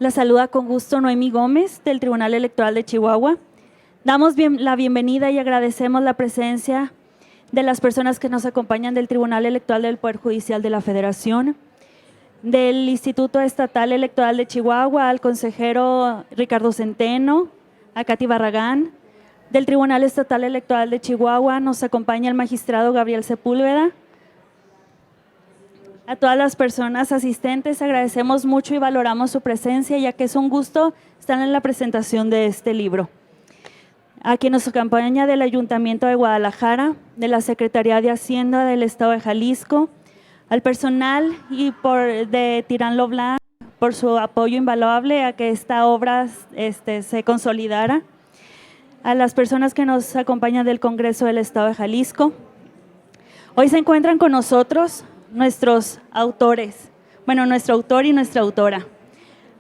La saluda con gusto Noemí Gómez, del Tribunal Electoral de Chihuahua. Damos la bienvenida y agradecemos la presencia de las personas que nos acompañan del Tribunal Electoral del Poder Judicial de la Federación, del Instituto Estatal Electoral de Chihuahua, al consejero Ricardo Centeno, a Katy Barragán. Del Tribunal Estatal Electoral de Chihuahua nos acompaña el magistrado Gabriel Sepúlveda. A todas las personas asistentes agradecemos mucho y valoramos su presencia, ya que es un gusto estar en la presentación de este libro. A quien nos acompaña del Ayuntamiento de Guadalajara, de la Secretaría de Hacienda del Estado de Jalisco, al personal de Tirán Lo Blanc por su apoyo invaluable a que esta obra se consolidara, a las personas que nos acompañan del Congreso del Estado de Jalisco. Hoy se encuentran con nosotros nuestros autores, nuestro autor y nuestra autora.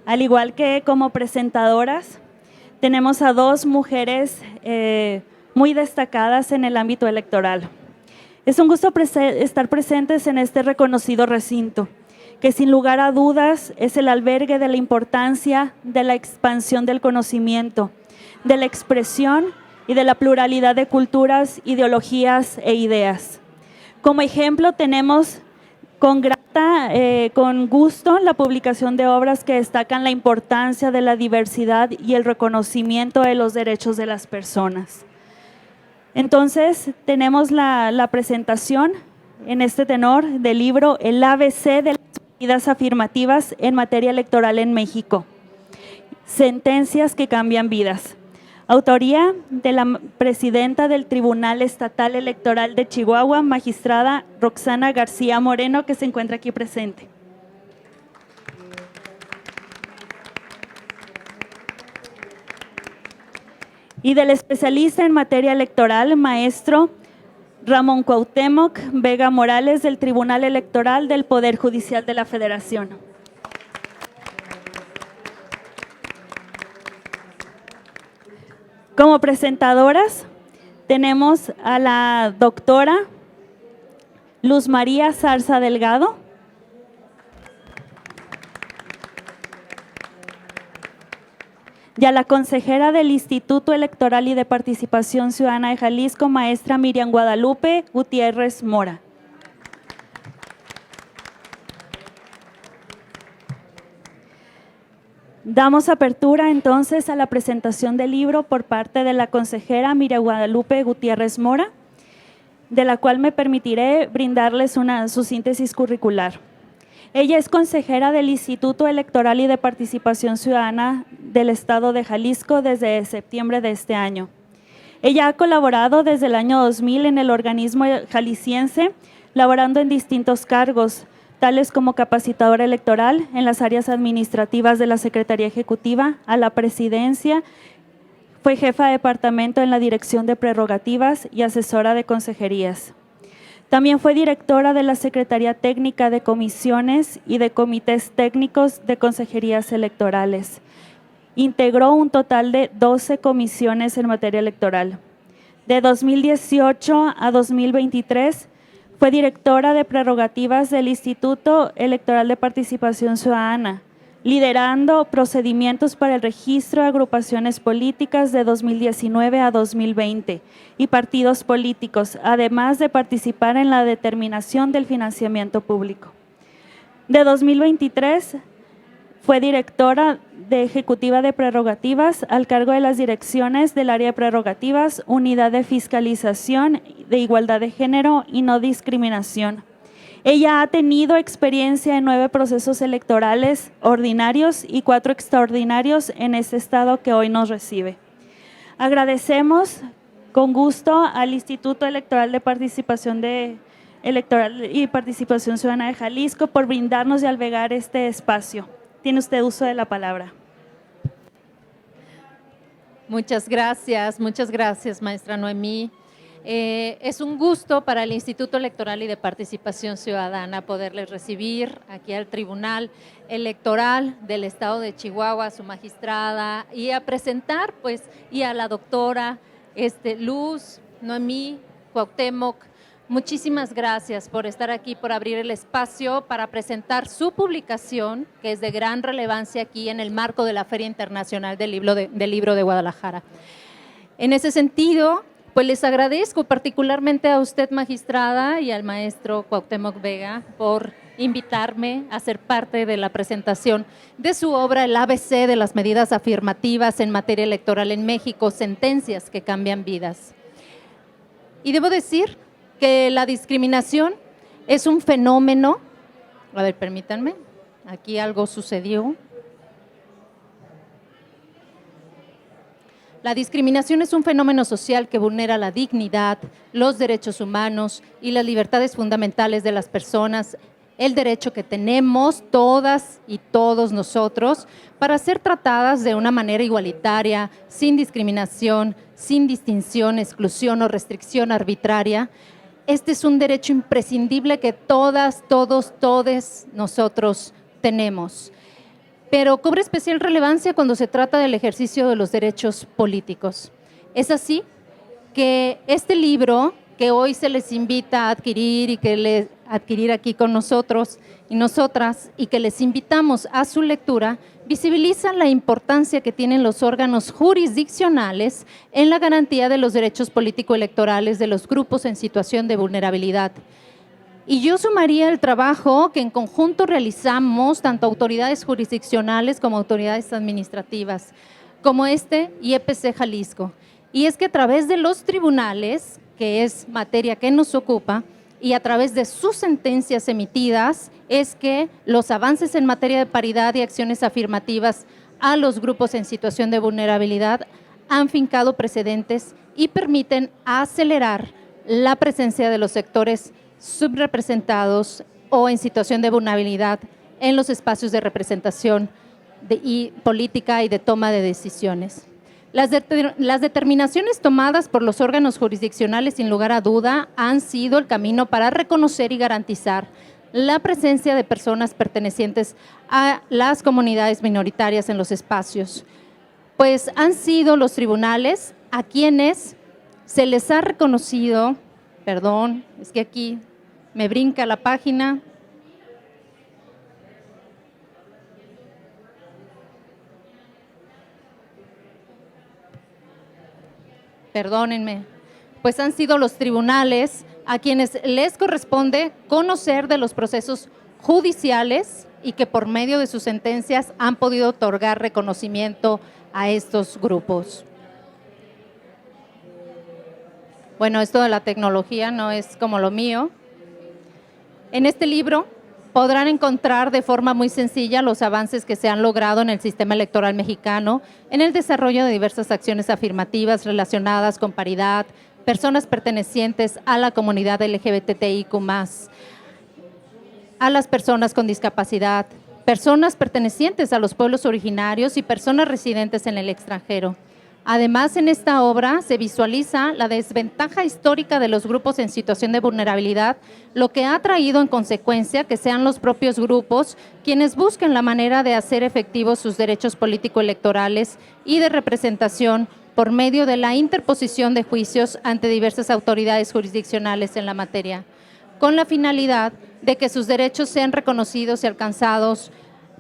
Al igual que como presentadoras, tenemos a dos mujeres muy destacadas en el ámbito electoral. Es un gusto estar presentes en este reconocido recinto, que sin lugar a dudas es el albergue de la importancia de la expansión del conocimiento, de la expresión y de la pluralidad de culturas, ideologías e ideas. Como ejemplo tenemos con gusto la publicación de obras que destacan la importancia de la diversidad y el reconocimiento de los derechos de las personas. Entonces, tenemos la presentación en este tenor del libro El ABC de las medidas afirmativas en materia electoral en México. Sentencias que cambian vidas. Autoría de la presidenta del Tribunal Estatal Electoral de Chihuahua, magistrada Roxana García Moreno, que se encuentra aquí presente. Y del especialista en materia electoral, maestro Ramón Cuauhtémoc Vega Morales, del Tribunal Electoral del Poder Judicial de la Federación. Como presentadoras tenemos a la doctora Luz María Zarza Delgado, y a la consejera del Instituto Electoral y de Participación Ciudadana de Jalisco, maestra Miriam Guadalupe Gutiérrez Mora. Damos apertura entonces a la presentación del libro por parte de la consejera Miriam Guadalupe Gutiérrez Mora, de la cual me permitiré brindarles su síntesis curricular. Ella es consejera del Instituto Electoral y de Participación Ciudadana del Estado de Jalisco desde septiembre de este año. Ella ha colaborado desde el año 2000 en el organismo jalisciense, laborando en distintos cargos, tales como capacitadora electoral en las áreas administrativas de la Secretaría Ejecutiva, a la presidencia, fue jefa de departamento en la Dirección de Prerrogativas y asesora de consejerías. También fue directora de la Secretaría Técnica de Comisiones y de Comités Técnicos de Consejerías Electorales. Integró un total de 12 comisiones en materia electoral. De 2018 a 2023, fue directora de prerrogativas del Instituto Electoral de Participación Ciudadana, liderando procedimientos para el registro de agrupaciones políticas de 2019 a 2020 y partidos políticos, además de participar en la determinación del financiamiento público. De 2023, fue directora de ejecutiva de prerrogativas al cargo de las direcciones del área de prerrogativas, unidad de fiscalización de igualdad de género y no discriminación. Ella ha tenido experiencia en 9 procesos electorales ordinarios y 4 extraordinarios en este estado que hoy nos recibe. Agradecemos con gusto al Instituto Electoral de Participación Electoral y Participación Ciudadana de Jalisco por brindarnos y albergar este espacio. Tiene usted uso de la palabra. Muchas gracias, maestra Noemí. Es un gusto para el Instituto Electoral y de Participación Ciudadana poderles recibir aquí al Tribunal Electoral del Estado de Chihuahua, a su magistrada, y a presentar, y a la doctora Luz, Noemí, Cuauhtémoc, Muchísimas gracias por estar aquí, por abrir el espacio para presentar su publicación, que es de gran relevancia aquí en el marco de la Feria Internacional del Libro de Guadalajara. En ese sentido, pues les agradezco particularmente a usted, magistrada, y al maestro Cuauhtémoc Vega por invitarme a ser parte de la presentación de su obra El ABC de las medidas afirmativas en materia electoral en México, sentencias que cambian vidas. Y debo decir que la discriminación es un fenómeno, a ver, permítanme, aquí algo sucedió. La discriminación es un fenómeno social que vulnera la dignidad, los derechos humanos y las libertades fundamentales de las personas, el derecho que tenemos todas y todos nosotros para ser tratadas de una manera igualitaria, sin discriminación, sin distinción, exclusión o restricción arbitraria. Este es un derecho imprescindible que todas, todos, todes nosotros tenemos. Pero cobra especial relevancia cuando se trata del ejercicio de los derechos políticos. Es así que este libro que hoy se les invita a adquirir y que adquirir aquí con nosotros y nosotras, y que les invitamos a su lectura, visibiliza la importancia que tienen los órganos jurisdiccionales en la garantía de los derechos político-electorales de los grupos en situación de vulnerabilidad. Y yo sumaría el trabajo que en conjunto realizamos tanto autoridades jurisdiccionales como autoridades administrativas, como IEPC Jalisco. Y es que a través de los tribunales, que es materia que nos ocupa, y a través de sus sentencias emitidas, es que los avances en materia de paridad y acciones afirmativas a los grupos en situación de vulnerabilidad han fincado precedentes y permiten acelerar la presencia de los sectores subrepresentados o en situación de vulnerabilidad en los espacios de representación y política y de toma de decisiones. Las determinaciones tomadas por los órganos jurisdiccionales, sin lugar a duda, han sido el camino para reconocer y garantizar la presencia de personas pertenecientes a las comunidades minoritarias en los espacios, pues han sido los tribunales a quienes se les ha reconocido, perdón, es que aquí me brinca la página, perdónenme, pues han sido los tribunales a quienes les corresponde conocer de los procesos judiciales y que por medio de sus sentencias han podido otorgar reconocimiento a estos grupos. Bueno, esto de la tecnología no es como lo mío. En este libro podrán encontrar de forma muy sencilla los avances que se han logrado en el sistema electoral mexicano, en el desarrollo de diversas acciones afirmativas relacionadas con paridad, personas pertenecientes a la comunidad LGBTIQ+, a las personas con discapacidad, personas pertenecientes a los pueblos originarios y personas residentes en el extranjero. Además, en esta obra se visualiza la desventaja histórica de los grupos en situación de vulnerabilidad, lo que ha traído en consecuencia que sean los propios grupos quienes busquen la manera de hacer efectivos sus derechos político-electorales y de representación por medio de la interposición de juicios ante diversas autoridades jurisdiccionales en la materia, con la finalidad de que sus derechos sean reconocidos y alcanzados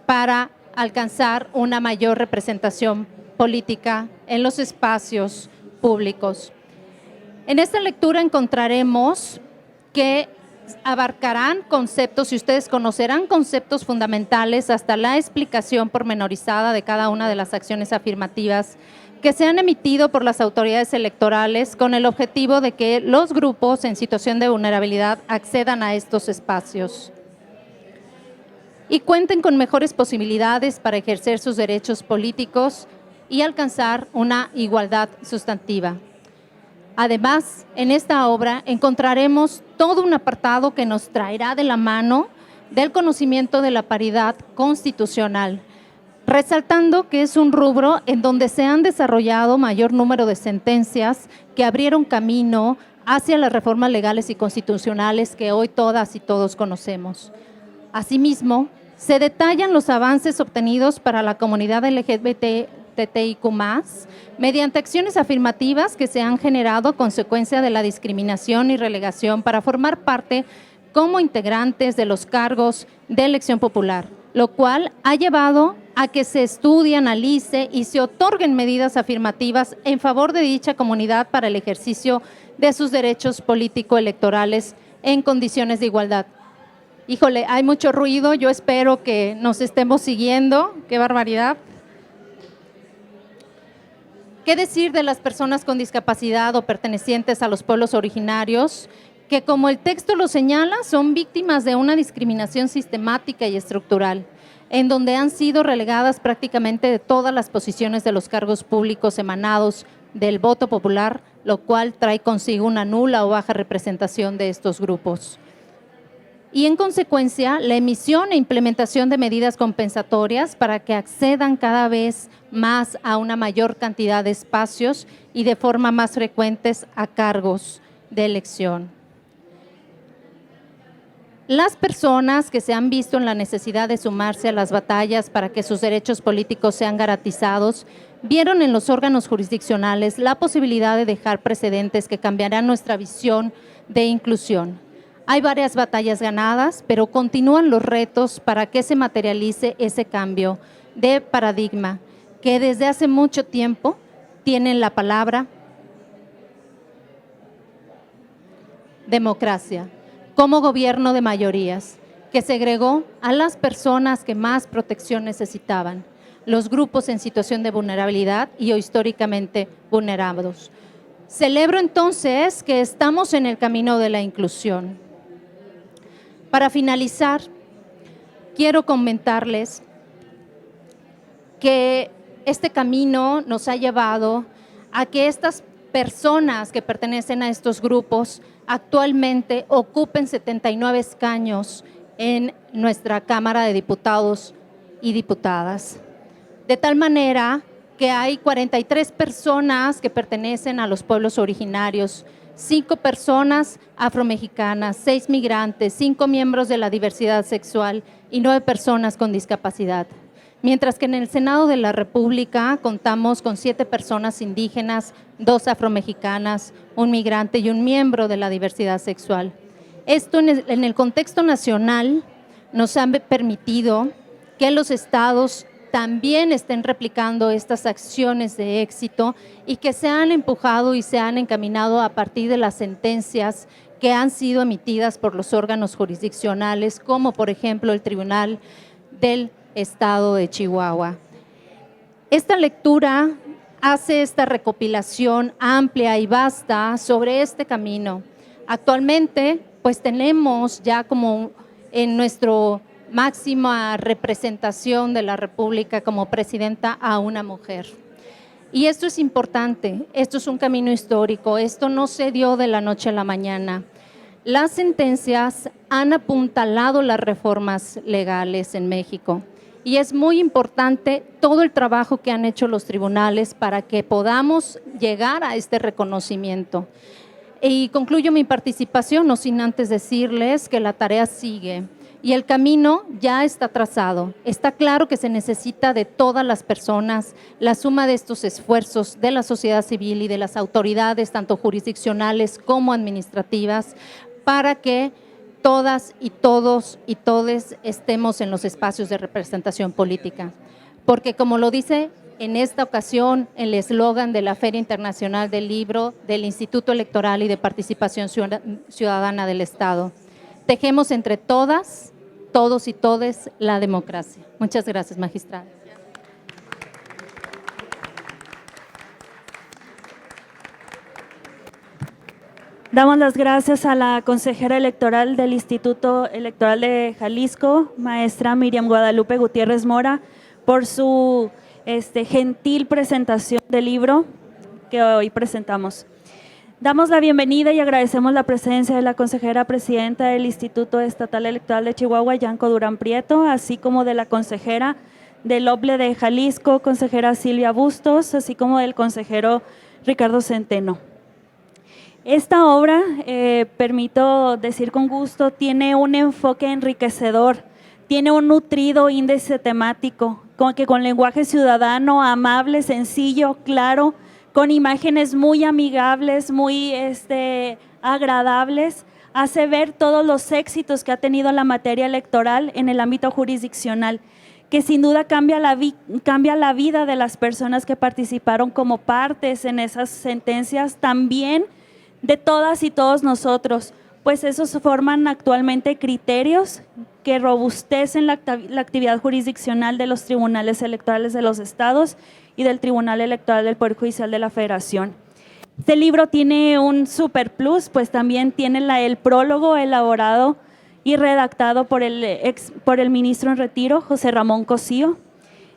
para alcanzar una mayor representación política en los espacios públicos. En esta lectura encontraremos que abarcarán conceptos y ustedes conocerán conceptos fundamentales hasta la explicación pormenorizada de cada una de las acciones afirmativas que se han emitido por las autoridades electorales con el objetivo de que los grupos en situación de vulnerabilidad accedan a estos espacios y cuenten con mejores posibilidades para ejercer sus derechos políticos y alcanzar una igualdad sustantiva. Además, en esta obra encontraremos todo un apartado que nos traerá de la mano del conocimiento de la paridad constitucional, resaltando que es un rubro en donde se han desarrollado mayor número de sentencias que abrieron camino hacia las reformas legales y constitucionales que hoy todas y todos conocemos. Asimismo, se detallan los avances obtenidos para la comunidad LGBTIQ+, LGBTIQ+, mediante acciones afirmativas que se han generado a consecuencia de la discriminación y relegación para formar parte como integrantes de los cargos de elección popular, lo cual ha llevado a que se estudie, analice y se otorguen medidas afirmativas en favor de dicha comunidad para el ejercicio de sus derechos político-electorales en condiciones de igualdad. Híjole, hay mucho ruido, yo espero que nos estemos siguiendo. ¡Qué barbaridad! ¿Qué decir de las personas con discapacidad o pertenecientes a los pueblos originarios, que, como el texto lo señala, son víctimas de una discriminación sistemática y estructural, en donde han sido relegadas prácticamente de todas las posiciones de los cargos públicos emanados del voto popular, lo cual trae consigo una nula o baja representación de estos grupos? Y en consecuencia, la emisión e implementación de medidas compensatorias para que accedan cada vez más a una mayor cantidad de espacios y de forma más frecuentes a cargos de elección. Las personas que se han visto en la necesidad de sumarse a las batallas para que sus derechos políticos sean garantizados, vieron en los órganos jurisdiccionales la posibilidad de dejar precedentes que cambiarán nuestra visión de inclusión. Hay varias batallas ganadas, pero continúan los retos para que se materialice ese cambio de paradigma que desde hace mucho tiempo tienen la palabra democracia como gobierno de mayorías, que segregó a las personas que más protección necesitaban, los grupos en situación de vulnerabilidad y o históricamente vulnerados. Celebro entonces que estamos en el camino de la inclusión. Para finalizar, quiero comentarles que este camino nos ha llevado a que estas personas que pertenecen a estos grupos actualmente ocupen 79 escaños en nuestra Cámara de Diputados y Diputadas. De tal manera que hay 43 personas que pertenecen a los pueblos originarios, 5 personas afromexicanas, 6 migrantes, 5 miembros de la diversidad sexual y 9 personas con discapacidad. Mientras que en el Senado de la República contamos con 7 personas indígenas, 2 afromexicanas, 1 migrante y 1 miembro de la diversidad sexual. Esto en el contexto nacional nos ha permitido que los estados también estén replicando estas acciones de éxito y que se han empujado y se han encaminado a partir de las sentencias que han sido emitidas por los órganos jurisdiccionales, como por ejemplo el Tribunal del Estado de Chihuahua. Esta lectura hace esta recopilación amplia y vasta sobre este camino. Actualmente, pues tenemos ya como en nuestro máxima representación de la República como presidenta a una mujer. Y esto es importante, esto es un camino histórico, esto no se dio de la noche a la mañana. Las sentencias han apuntalado las reformas legales en México y es muy importante todo el trabajo que han hecho los tribunales para que podamos llegar a este reconocimiento. Y concluyo mi participación, no sin antes decirles que la tarea sigue. Y el camino ya está trazado. Está claro que se necesita de todas las personas, la suma de estos esfuerzos de la sociedad civil y de las autoridades, tanto jurisdiccionales como administrativas, para que todas y todos y todes estemos en los espacios de representación política. Porque como lo dice en esta ocasión el eslogan de la Feria Internacional del Libro del Instituto Electoral y de Participación Ciudadana del Estado, tejemos entre todas, todos y todes la democracia. Muchas gracias, magistrada. Damos las gracias a la consejera electoral del Instituto Electoral de Jalisco, maestra Miriam Guadalupe Gutiérrez Mora, por su gentil presentación del libro que hoy presentamos. Damos la bienvenida y agradecemos la presencia de la consejera presidenta del Instituto Estatal Electoral de Chihuahua, Yanko Durán Prieto, así como de la consejera del OBLE de Jalisco, consejera Silvia Bustos, así como del consejero Ricardo Centeno. Esta obra, permito decir con gusto, tiene un enfoque enriquecedor Tiene un nutrido índice temático, con lenguaje ciudadano, amable, sencillo, claro, con imágenes muy amigables, muy agradables, hace ver todos los éxitos que ha tenido la materia electoral en el ámbito jurisdiccional, que sin duda cambia la vida de las personas que participaron como partes en esas sentencias, también de todas y todos nosotros, pues esos forman actualmente criterios que robustecen la actividad jurisdiccional de los tribunales electorales de los estados y del Tribunal Electoral del Poder Judicial de la Federación. Este libro tiene un super plus, pues también tiene el prólogo elaborado y redactado por el ministro en retiro, José Ramón Cosío,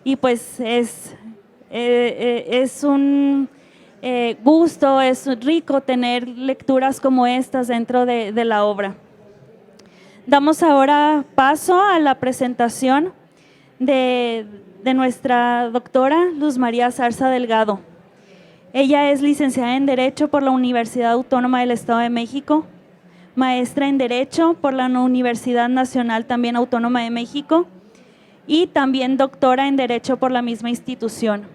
y pues es un gusto, es rico tener lecturas como estas dentro de la obra. Damos ahora paso a la presentación de nuestra doctora Luz María Zarza Delgado. Ella es licenciada en Derecho por la Universidad Autónoma del Estado de México, maestra en Derecho por la Universidad Nacional también Autónoma de México y también doctora en Derecho por la misma institución.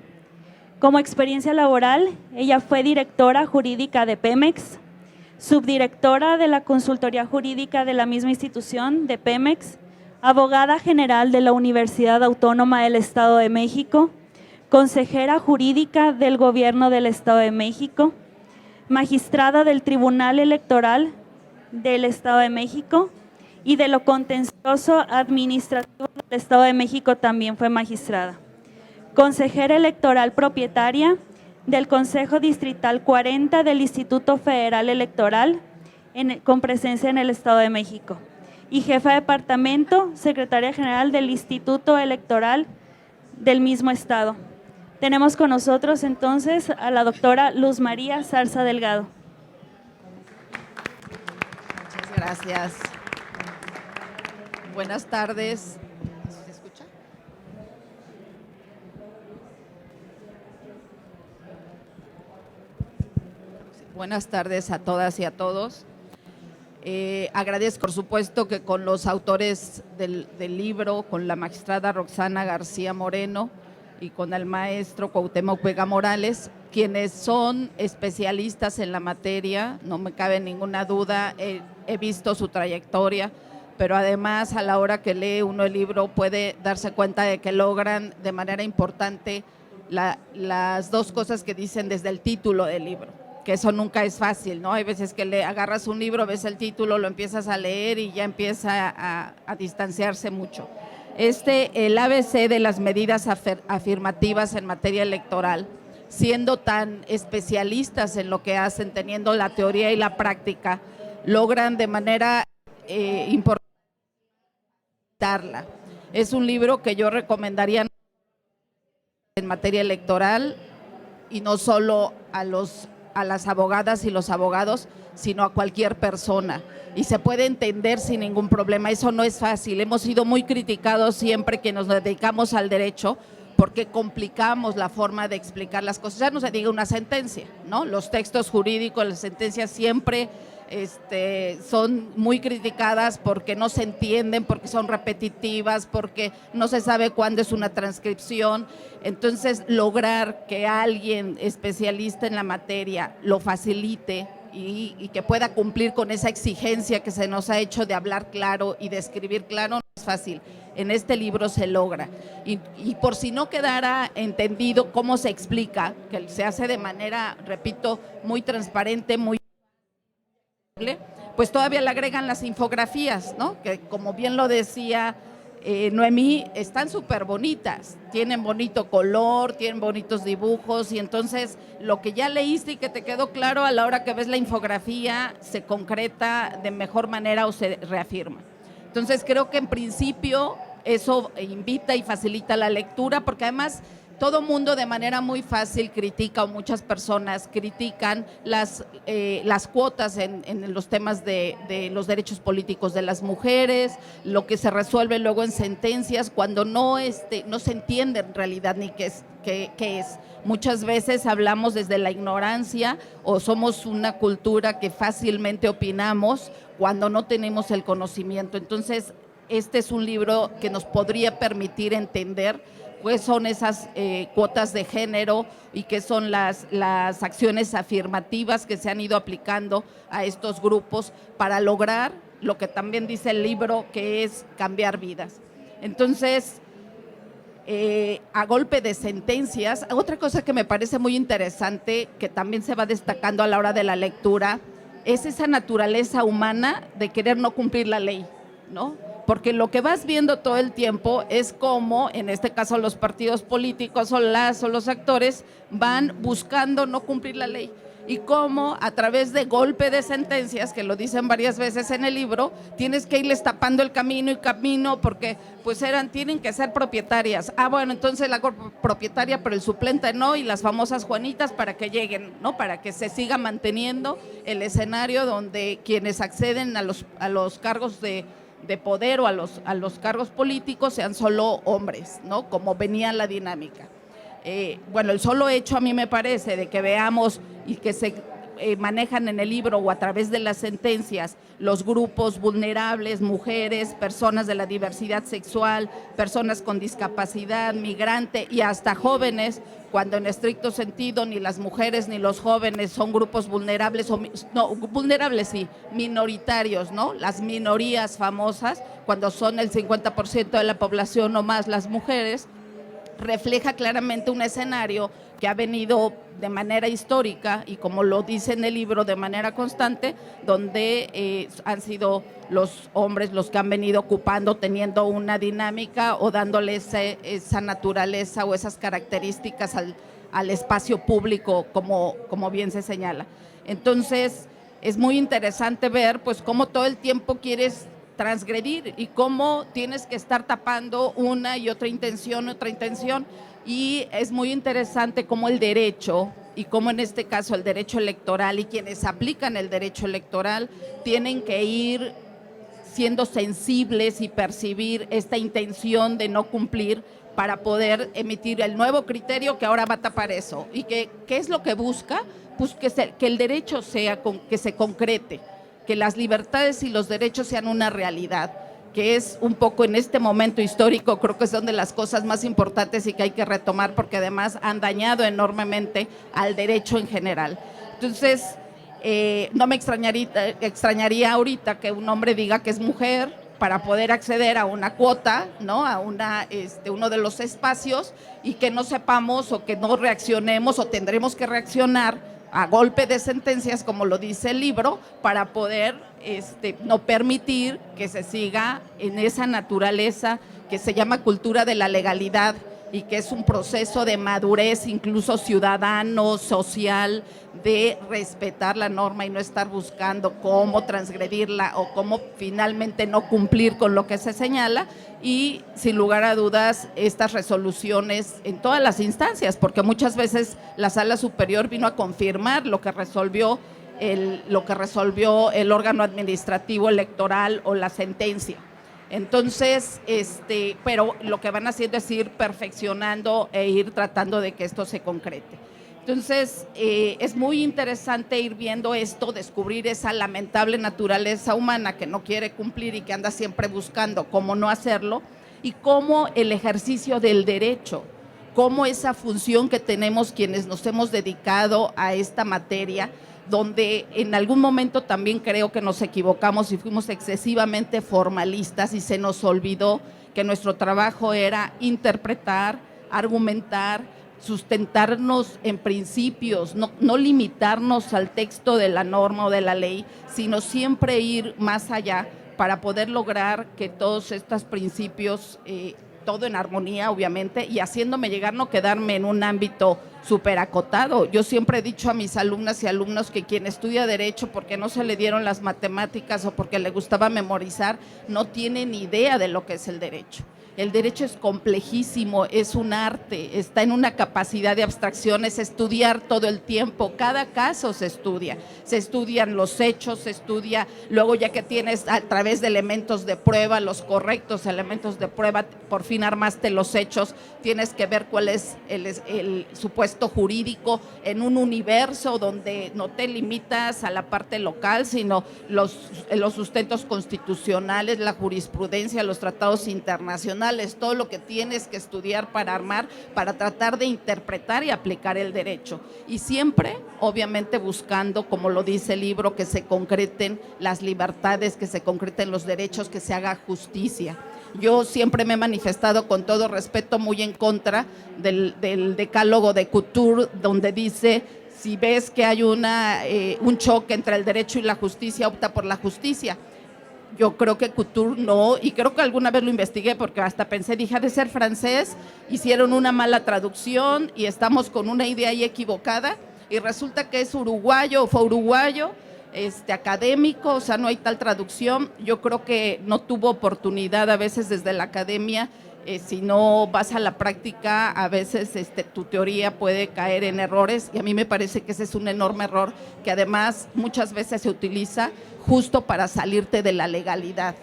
Como experiencia laboral, ella fue directora jurídica de Pemex, subdirectora de la consultoría jurídica de la misma institución de Pemex, abogada general de la Universidad Autónoma del Estado de México, consejera jurídica del Gobierno del Estado de México, magistrada del Tribunal Electoral del Estado de México y de lo contencioso administrativo del Estado de México también fue magistrada. Consejera electoral propietaria del Consejo Distrital 40 del Instituto Federal Electoral con presencia en el Estado de México y jefa de departamento, secretaria general del Instituto Electoral del mismo estado. Tenemos con nosotros entonces a la doctora Luz María Zarza Delgado. Muchas gracias. Buenas tardes. ¿Se escucha? Buenas tardes a todas y a todos. Agradezco, por supuesto, que con los autores del libro, con la magistrada Roxana García Moreno y con el maestro Cuauhtémoc Vega Morales, quienes son especialistas en la materia, no me cabe ninguna duda, he visto su trayectoria, pero además a la hora que lee uno el libro puede darse cuenta de que logran de manera importante las dos cosas que dicen desde el título del libro, que eso nunca es fácil, ¿no? Hay veces que le agarras un libro, ves el título, lo empiezas a leer y ya empieza a distanciarse mucho. El ABC de las medidas afirmativas en materia electoral, siendo tan especialistas en lo que hacen, teniendo la teoría y la práctica, logran de manera importante. Es un libro que yo recomendaría en materia electoral y no solo a las abogadas y los abogados, sino a cualquier persona. Y se puede entender sin ningún problema. Eso no es fácil. Hemos sido muy criticados siempre que nos dedicamos al derecho porque complicamos la forma de explicar las cosas. Ya no se diga una sentencia, ¿no? Los textos jurídicos, las sentencias siempre son muy criticadas porque no se entienden, porque son repetitivas, porque no se sabe cuándo es una transcripción. Entonces, lograr que alguien especialista en la materia lo facilite y que pueda cumplir con esa exigencia que se nos ha hecho de hablar claro y de escribir claro no es fácil. En este libro se logra. Y por si no quedara entendido cómo se explica, que se hace de manera, repito, muy transparente, muy pues todavía le agregan las infografías, ¿no? Que como bien lo decía Noemí, están súper bonitas, tienen bonito color, tienen bonitos dibujos y entonces lo que ya leíste y que te quedó claro a la hora que ves la infografía se concreta de mejor manera o se reafirma. Entonces creo que en principio eso invita y facilita la lectura porque además todo mundo de manera muy fácil critica o muchas personas critican las cuotas en los temas de los derechos políticos de las mujeres, lo que se resuelve luego en sentencias cuando no se entiende en realidad ni qué es. Muchas veces hablamos desde la ignorancia o somos una cultura que fácilmente opinamos cuando no tenemos el conocimiento. Entonces, este es un libro que nos podría permitir entender qué son esas cuotas de género y qué son las acciones afirmativas que se han ido aplicando a estos grupos para lograr lo que también dice el libro, que es cambiar vidas. Entonces, a golpe de sentencias, otra cosa que me parece muy interesante, que también se va destacando a la hora de la lectura, es esa naturaleza humana de querer no cumplir la ley, ¿no? Porque lo que vas viendo todo el tiempo es cómo, en este caso los partidos políticos o los actores, van buscando no cumplir la ley. Y cómo a través de golpe de sentencias, que lo dicen varias veces en el libro, tienes que irles tapando el camino porque pues tienen que ser propietarias. Bueno, entonces la propietaria, pero el suplente no, y las famosas Juanitas para que lleguen, ¿no? Para que se siga manteniendo el escenario donde quienes acceden a los cargos de poder o a los cargos políticos sean solo hombres, ¿no? Como venía la dinámica. Bueno, el solo hecho a mí me parece de que veamos y que se manejan en el libro o a través de las sentencias los grupos vulnerables, mujeres, personas de la diversidad sexual, personas con discapacidad, migrante y hasta jóvenes, cuando en estricto sentido ni las mujeres ni los jóvenes son grupos vulnerables, vulnerables sí, minoritarios, ¿no? Las minorías famosas, cuando son el 50% de la población o más las mujeres, refleja claramente un escenario que ha venido de manera histórica y, como lo dice en el libro, de manera constante, donde han sido los hombres los que han venido ocupando, teniendo una dinámica o dándole esa naturaleza o esas características al espacio público, como bien se señala. Entonces, es muy interesante ver pues cómo todo el tiempo quieres transgredir y cómo tienes que estar tapando una y otra intención, y es muy interesante cómo el derecho, y cómo en este caso el derecho electoral y quienes aplican el derecho electoral tienen que ir siendo sensibles y percibir esta intención de no cumplir para poder emitir el nuevo criterio que ahora va a tapar eso. ¿Y qué es lo que busca? Pues que el derecho que se concrete, que las libertades y los derechos sean una realidad, que es un poco en este momento histórico, creo que son de las cosas más importantes y que hay que retomar porque además han dañado enormemente al derecho en general. Entonces, no me extrañaría ahorita que un hombre diga que es mujer para poder acceder a una cuota, ¿no? A uno de los espacios, y que no sepamos o que no reaccionemos o tendremos que reaccionar a golpe de sentencias, como lo dice el libro, para poder no permitir que se siga en esa naturaleza que se llama cultura de la legalidad y que es un proceso de madurez incluso ciudadano, social, de respetar la norma y no estar buscando cómo transgredirla o cómo finalmente no cumplir con lo que se señala. Y sin lugar a dudas estas resoluciones en todas las instancias, porque muchas veces la Sala Superior vino a confirmar lo que resolvió el órgano administrativo electoral o la sentencia. Entonces, pero lo que van haciendo es ir perfeccionando e ir tratando de que esto se concrete. Entonces, es muy interesante ir viendo esto, descubrir esa lamentable naturaleza humana que no quiere cumplir y que anda siempre buscando cómo no hacerlo, y cómo el ejercicio del derecho, cómo esa función que tenemos quienes nos hemos dedicado a esta materia, donde en algún momento también creo que nos equivocamos y fuimos excesivamente formalistas y se nos olvidó que nuestro trabajo era interpretar, argumentar, sustentarnos en principios, no limitarnos al texto de la norma o de la ley, sino siempre ir más allá para poder lograr que todos estos principios, todo en armonía obviamente, y haciéndome llegar, no quedarme en un ámbito súper acotado. Yo siempre he dicho a mis alumnas y alumnos que quien estudia Derecho porque no se le dieron las matemáticas o porque le gustaba memorizar, no tiene ni idea de lo que es el derecho. El derecho es complejísimo, es un arte, está en una capacidad de abstracción, es estudiar todo el tiempo, cada caso se estudian los hechos, se estudia, luego ya que tienes a través de elementos de prueba, los correctos elementos de prueba, por fin armaste los hechos, tienes que ver cuál es el supuesto jurídico en un universo donde no te limitas a la parte local, sino los sustentos constitucionales, la jurisprudencia, los tratados internacionales, todo lo que tienes que estudiar para armar, para tratar de interpretar y aplicar el derecho. Y siempre, obviamente, buscando, como lo dice el libro, que se concreten las libertades, que se concreten los derechos, que se haga justicia. Yo siempre me he manifestado con todo respeto muy en contra del decálogo de Couture, donde dice: si ves que hay un choque entre el derecho y la justicia, opta por la justicia. Yo creo que Couture no, y creo que alguna vez lo investigué porque hasta pensé, dije, ha de ser francés, hicieron una mala traducción y estamos con una idea ahí equivocada, y resulta que es uruguayo, o fue uruguayo, académico, o sea, no hay tal traducción. Yo creo que no tuvo oportunidad a veces desde la academia. Si no vas a la práctica, a veces tu teoría puede caer en errores, y a mí me parece que ese es un enorme error que además muchas veces se utiliza justo para salirte de la legalidad.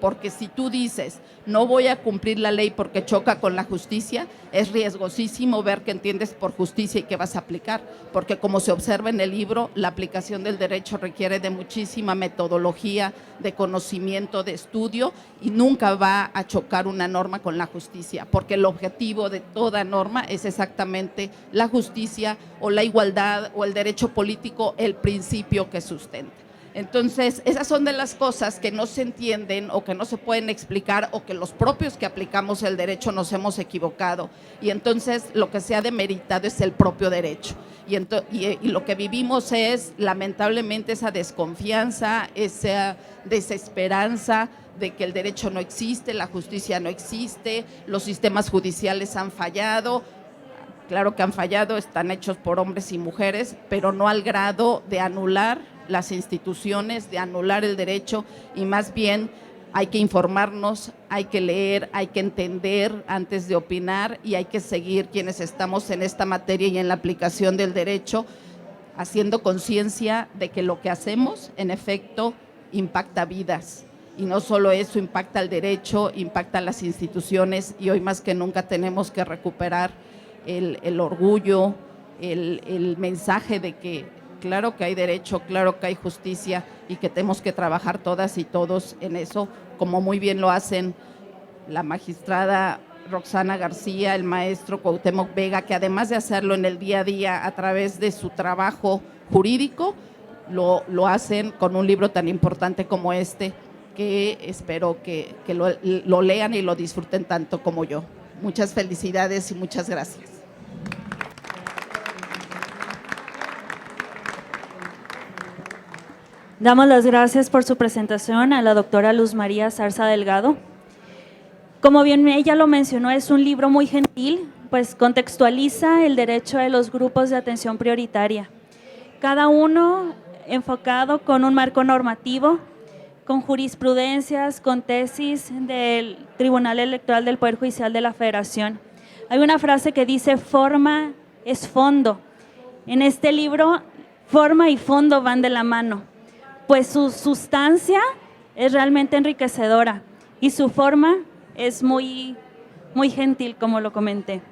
Porque si tú dices, no voy a cumplir la ley porque choca con la justicia, es riesgosísimo ver qué entiendes por justicia y qué vas a aplicar, porque como se observa en el libro, la aplicación del derecho requiere de muchísima metodología, de conocimiento, de estudio, y nunca va a chocar una norma con la justicia, porque el objetivo de toda norma es exactamente la justicia o la igualdad o el derecho político, el principio que sustenta. Entonces, esas son de las cosas que no se entienden o que no se pueden explicar, o que los propios que aplicamos el derecho nos hemos equivocado, y entonces lo que se ha demeritado es el propio derecho. Y lo que vivimos es, lamentablemente, esa desconfianza, esa desesperanza de que el derecho no existe, la justicia no existe, los sistemas judiciales han fallado. Claro que han fallado, están hechos por hombres y mujeres, pero no al grado de anular las instituciones, de anular el derecho, y más bien hay que informarnos, hay que leer, hay que entender antes de opinar, y hay que seguir quienes estamos en esta materia y en la aplicación del derecho, haciendo conciencia de que lo que hacemos, en efecto, impacta vidas. Y no solo eso, impacta el derecho, impacta las instituciones, y hoy más que nunca tenemos que recuperar el orgullo, el mensaje de que claro que hay derecho, claro que hay justicia, y que tenemos que trabajar todas y todos en eso, como muy bien lo hacen la magistrada Roxana García, el maestro Cuauhtémoc Vega, que además de hacerlo en el día a día a través de su trabajo jurídico, lo hacen con un libro tan importante como este, que espero que lo lean y lo disfruten tanto como yo. Muchas felicidades y muchas gracias. Damos las gracias por su presentación a la doctora Luz María Zarza Delgado. Como bien ella lo mencionó, es un libro muy gentil, pues contextualiza el derecho de los grupos de atención prioritaria, cada uno enfocado con un marco normativo, con jurisprudencias, con tesis del Tribunal Electoral del Poder Judicial de la Federación. Hay una frase que dice: forma es fondo. En este libro, forma y fondo van de la mano, pues su sustancia es realmente enriquecedora y su forma es muy gentil, como lo comenté.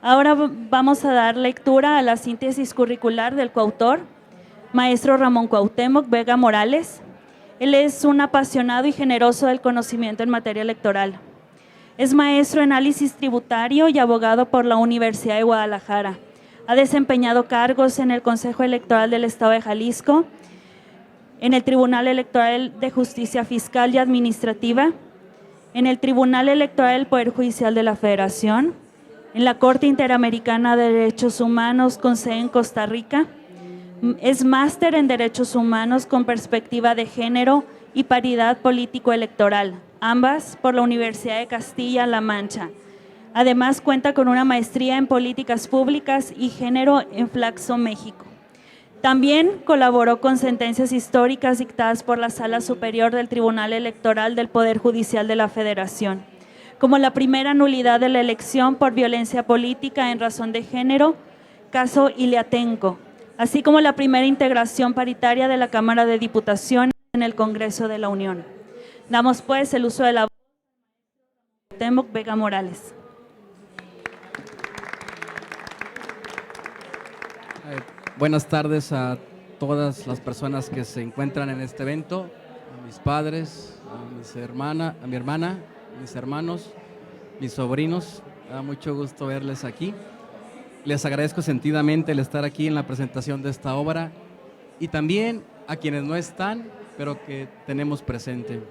Ahora vamos a dar lectura a la síntesis curricular del coautor, maestro Ramón Cuauhtémoc Vega Morales. Él es un apasionado y generoso del conocimiento en materia electoral. Es maestro en análisis tributario y abogado por la Universidad de Guadalajara. Ha desempeñado cargos en el Consejo Electoral del Estado de Jalisco, en el Tribunal Electoral de Justicia Fiscal y Administrativa, en el Tribunal Electoral del Poder Judicial de la Federación, en la Corte Interamericana de Derechos Humanos con sede en Costa Rica. Es máster en Derechos Humanos con perspectiva de género y paridad político-electoral, ambas por la Universidad de Castilla-La Mancha. Además, cuenta con una maestría en Políticas Públicas y Género en Flaxo, México. También colaboró con sentencias históricas dictadas por la Sala Superior del Tribunal Electoral del Poder Judicial de la Federación. como la primera nulidad de la elección por violencia política en razón de género, caso Iliatenco, así como la primera integración paritaria de la Cámara de Diputaciones en el Congreso de la Unión. Damos pues el uso de la voz a Cuauhtémoc Vega Morales. Buenas tardes a todas las personas que se encuentran en este evento, a mis padres, a mi hermana, mis hermanos, mis sobrinos. Me da mucho gusto verles aquí. Les agradezco sentidamente el estar aquí en la presentación de esta obra y también a quienes no están, pero que tenemos presente.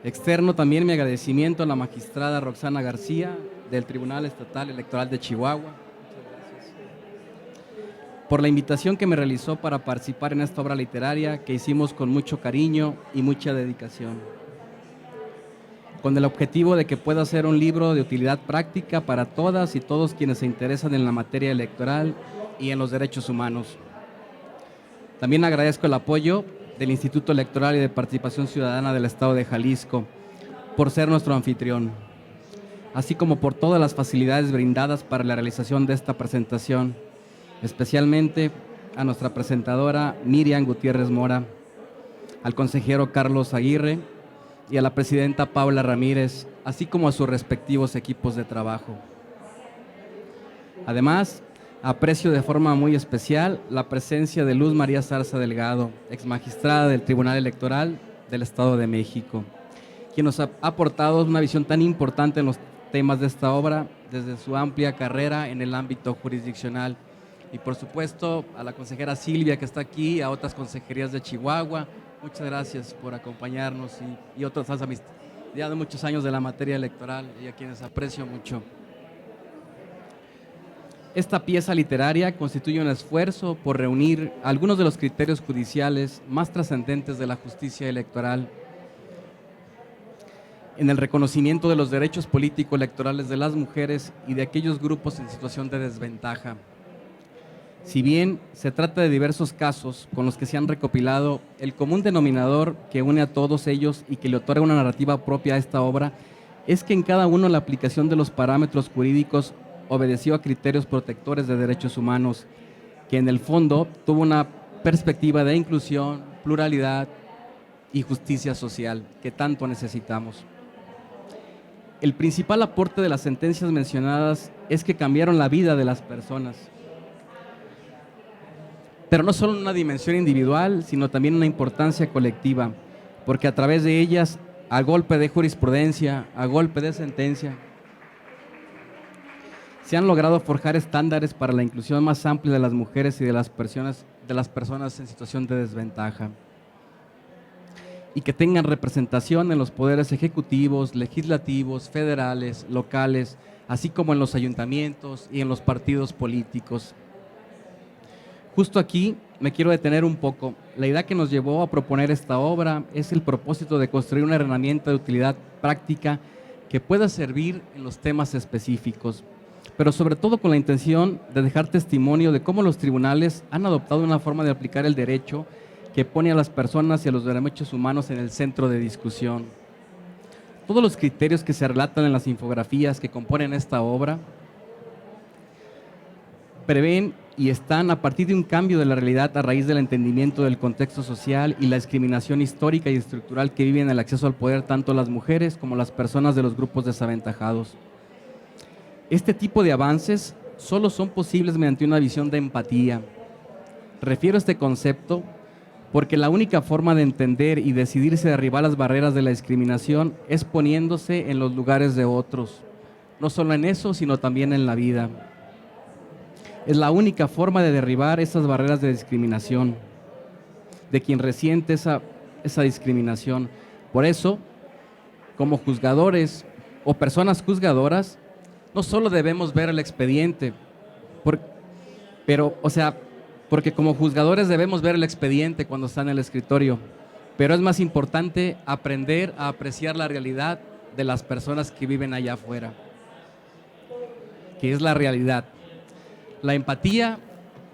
Externo también mi agradecimiento a la magistrada Roxana García del Tribunal Estatal Electoral de Chihuahua por la invitación que me realizó para participar en esta obra literaria que hicimos con mucho cariño y mucha dedicación, con el objetivo de que pueda ser un libro de utilidad práctica para todas y todos quienes se interesan en la materia electoral y en los derechos humanos. También agradezco el apoyo del Instituto Electoral y de Participación Ciudadana del Estado de Jalisco por ser nuestro anfitrión, así como por todas las facilidades brindadas para la realización de esta presentación, especialmente a nuestra presentadora Miriam Gutiérrez Mora, al consejero Carlos Aguirre y a la presidenta Paula Ramírez, así como a sus respectivos equipos de trabajo. Además, aprecio de forma muy especial la presencia de Luz María Zarza Delgado, exmagistrada del Tribunal Electoral del Estado de México, quien nos ha aportado una visión tan importante en los temas de esta obra desde su amplia carrera en el ámbito jurisdiccional. Y por supuesto a la consejera Silvia que está aquí, a otras consejerías de Chihuahua. Muchas gracias por acompañarnos y otras amistades ya de muchos años de la materia electoral y a quienes aprecio mucho. Esta pieza literaria constituye un esfuerzo por reunir algunos de los criterios judiciales más trascendentes de la justicia electoral en el reconocimiento de los derechos político-electorales de las mujeres y de aquellos grupos en situación de desventaja. Si bien se trata de diversos casos con los que se han recopilado, el común denominador que une a todos ellos y que le otorga una narrativa propia a esta obra es que en cada uno la aplicación de los parámetros jurídicos obedeció a criterios protectores de derechos humanos, que en el fondo tuvo una perspectiva de inclusión, pluralidad y justicia social que tanto necesitamos. El principal aporte de las sentencias mencionadas es que cambiaron la vida de las personas, pero no solo en una dimensión individual, sino también en una importancia colectiva, porque a través de ellas, a golpe de jurisprudencia, a golpe de sentencia, se han logrado forjar estándares para la inclusión más amplia de las mujeres y de las personas en situación de desventaja, y que tengan representación en los poderes ejecutivos, legislativos, federales, locales, así como en los ayuntamientos y en los partidos políticos. Justo aquí me quiero detener un poco. La idea que nos llevó a proponer esta obra es el propósito de construir una herramienta de utilidad práctica que pueda servir en los temas específicos, pero sobre todo con la intención de dejar testimonio de cómo los tribunales han adoptado una forma de aplicar el derecho que pone a las personas y a los derechos humanos en el centro de discusión. Todos los criterios que se relatan en las infografías que componen esta obra prevén y están a partir de un cambio de la realidad a raíz del entendimiento del contexto social y la discriminación histórica y estructural que viven el acceso al poder tanto las mujeres como las personas de los grupos desaventajados. Este tipo de avances solo son posibles mediante una visión de empatía. Refiero a este concepto porque la única forma de entender y decidirse derribar las barreras de la discriminación es poniéndose en los lugares de otros, no solo en eso, sino también en la vida. Es la única forma de derribar esas barreras de discriminación, de quien resiente esa discriminación. Por eso, como juzgadores o personas juzgadoras, no solo debemos ver el expediente, porque como juzgadores debemos ver el expediente cuando está en el escritorio, pero es más importante aprender a apreciar la realidad de las personas que viven allá afuera, que es la realidad. La empatía,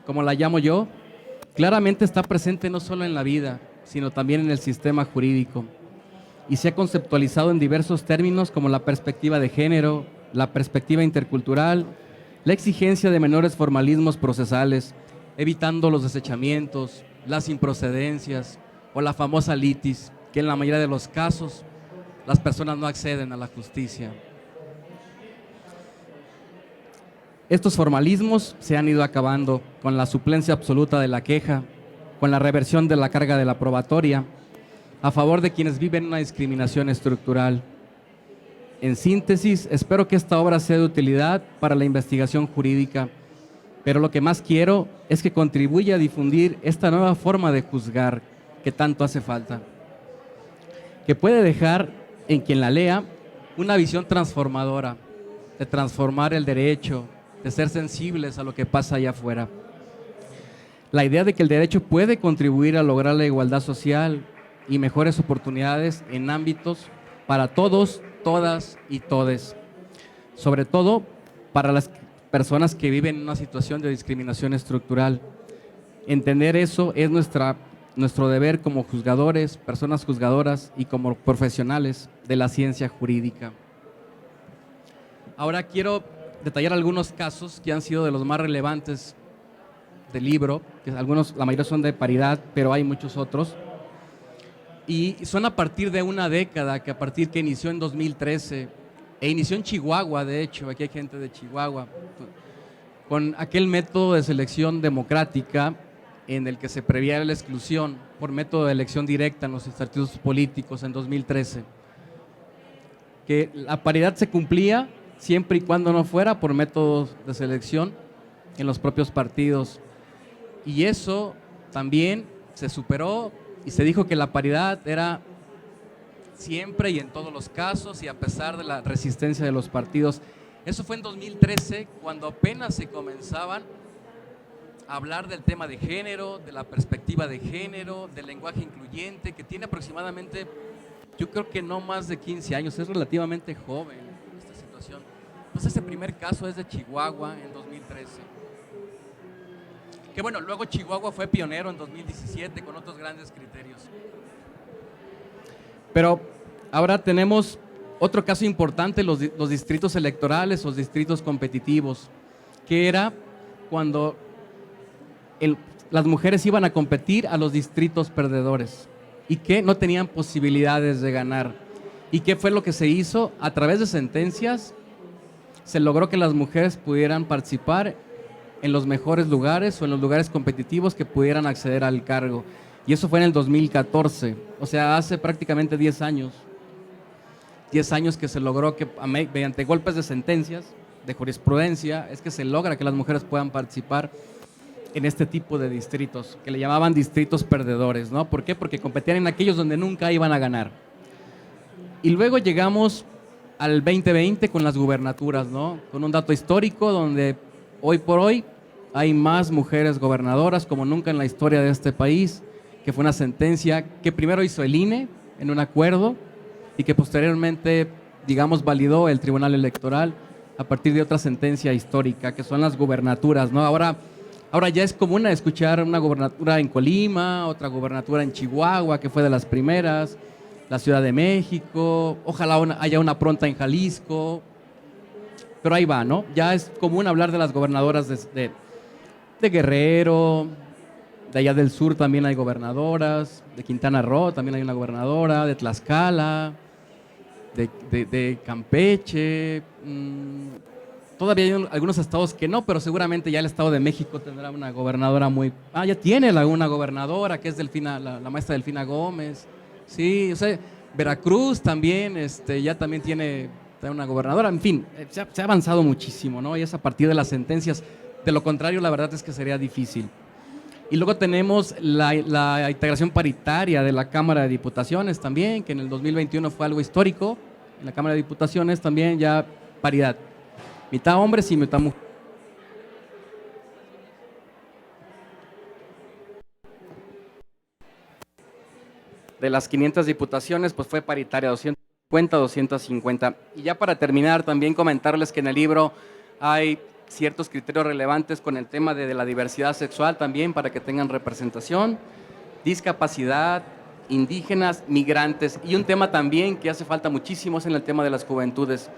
como la llamo yo, claramente está presente no solo en la vida, sino también en el sistema jurídico. y se ha conceptualizado en diversos términos como la perspectiva de género, la perspectiva intercultural, la exigencia de menores formalismos procesales, evitando los desechamientos, las improcedencias o la famosa litis, que en la mayoría de los casos las personas no acceden a la justicia. Estos formalismos se han ido acabando con la suplencia absoluta de la queja, con la reversión de la carga de la probatoria, a favor de quienes viven una discriminación estructural. En síntesis, espero que esta obra sea de utilidad para la investigación jurídica, pero lo que más quiero es que contribuya a difundir esta nueva forma de juzgar que tanto hace falta, que puede dejar en quien la lea una visión transformadora, de transformar el derecho, de ser sensibles a lo que pasa allá afuera. La idea de que el derecho puede contribuir a lograr la igualdad social y mejores oportunidades en ámbitos para todos, todas y todes, sobre todo para las personas que viven en una situación de discriminación estructural. Entender eso es nuestro deber como juzgadores, personas juzgadoras y como profesionales de la ciencia jurídica. Ahora quiero detallar algunos casos que han sido de los más relevantes del libro, que algunos, la mayoría son de paridad, pero hay muchos otros. Y son a partir de una década, que a partir que inició en 2013, e inició en Chihuahua, de hecho, aquí hay gente de Chihuahua, con aquel método de selección democrática en el que se previera la exclusión por método de elección directa en los partidos políticos en 2013. Que la paridad se cumplía siempre y cuando no fuera por métodos de selección en los propios partidos. Y eso también se superó y se dijo que la paridad era siempre y en todos los casos y a pesar de la resistencia de los partidos. Eso fue en 2013, cuando apenas se comenzaban a hablar del tema de género, de la perspectiva de género, del lenguaje incluyente, que tiene aproximadamente, yo creo que no más de 15 años, es relativamente joven esta situación. Entonces ese primer caso es de Chihuahua en 2013. Que bueno, luego Chihuahua fue pionero en 2017 con otros grandes criterios. Pero ahora tenemos otro caso importante, los distritos electorales, los distritos competitivos, que era cuando las mujeres iban a competir a los distritos perdedores y que no tenían posibilidades de ganar. ¿Y qué fue lo que se hizo? A través de sentencias se logró que las mujeres pudieran participar en los mejores lugares o en los lugares competitivos que pudieran acceder al cargo. Y eso fue en el 2014, o sea, hace prácticamente 10 años. 10 años que se logró que mediante golpes de sentencias, de jurisprudencia, es que se logra que las mujeres puedan participar en este tipo de distritos, que le llamaban distritos perdedores, ¿no? ¿Por qué? Porque competían en aquellos donde nunca iban a ganar. Y luego llegamos al 2020 con las gubernaturas, ¿no? Con un dato histórico donde hoy por hoy hay más mujeres gobernadoras como nunca en la historia de este país, que fue una sentencia que primero hizo el INE en un acuerdo y que posteriormente, digamos, validó el Tribunal Electoral a partir de otra sentencia histórica, que son las gubernaturas, ¿no? Ahora ya es común escuchar una gobernatura en Colima, otra gobernatura en Chihuahua, que fue de las primeras, la Ciudad de México, ojalá haya una pronta en Jalisco, pero ahí va, ¿no? Ya es común hablar de las gobernadoras de Guerrero, de allá del sur también hay gobernadoras, de Quintana Roo también hay una gobernadora, de Tlaxcala, de Campeche, todavía hay algunos estados que no, pero seguramente ya el Estado de México tendrá una gobernadora ya tiene una gobernadora que es la maestra Delfina Gómez, sí, o sea, Veracruz también, ya también tiene una gobernadora, en fin, se ha avanzado muchísimo, ¿no? Y es a partir de las sentencias, de lo contrario la verdad es que sería difícil. Y luego tenemos la integración paritaria de la Cámara de Diputaciones también, que en el 2021 fue algo histórico. En la Cámara de Diputaciones también ya paridad, mitad hombres y mitad mujeres. De las 500 diputaciones, pues fue paritaria, 250, 250. Y ya para terminar, también comentarles que en el libro hay ciertos criterios relevantes con el tema de la diversidad sexual también para que tengan representación, discapacidad, indígenas, migrantes, y un tema también que hace falta muchísimo es en el tema de las juventudes,